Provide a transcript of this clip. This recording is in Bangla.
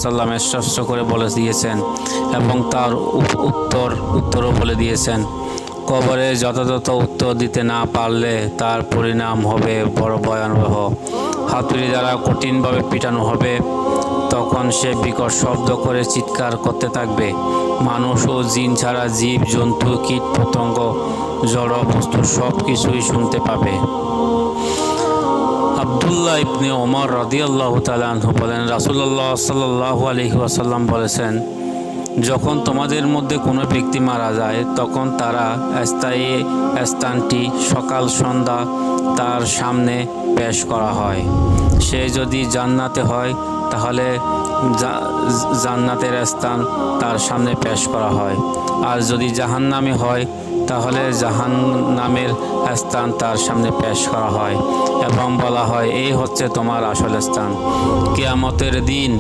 সাল্লাম স্পষ্ট করে বলে দিয়েছেন এবং তার উত্তরও বলে দিয়েছেন। কবরে যথাযথ উত্তর দিতে না পারলে তার পরিণাম হবে বড় ভয়াবহ। হাতুড়ি দ্বারা কঠিনভাবে পিটানো হবে। তখন সে বিকট শব্দ করে চিৎকার করতে থাকবে। মানুষ ও জিন ছাড়া জীব জন্তু কীট পতঙ্গ জড় বস্তু সব কিছুই শুনতে পাবে। আব্দুল্লাহ ইবনে ওমর রাদিয়াল্লাহু তাআলা আনহু বলেন, রাসূলুল্লাহ সাল্লাল্লাহু আলাইহি ওয়াসাল্লাম বলেছেন, যখন তোমাদের মধ্যে কোনো ব্যক্তি মারা যায় তখন তারা স্থায়ী স্থানটি সকাল সন্ধ্যা তার সামনে পেশ করা হয়। সে যদি জান্নাতে হয় তাহলে জান্নাতের স্থান তার সামনে পেশ করা হয়, আর যদি জাহান্নামে হয় তাহলে জাহান্নামের স্থান তার সামনে পেশ করা হয় এবং বলা হয়, এই হচ্ছে তোমার আসল স্থান। কিয়ামতের দিন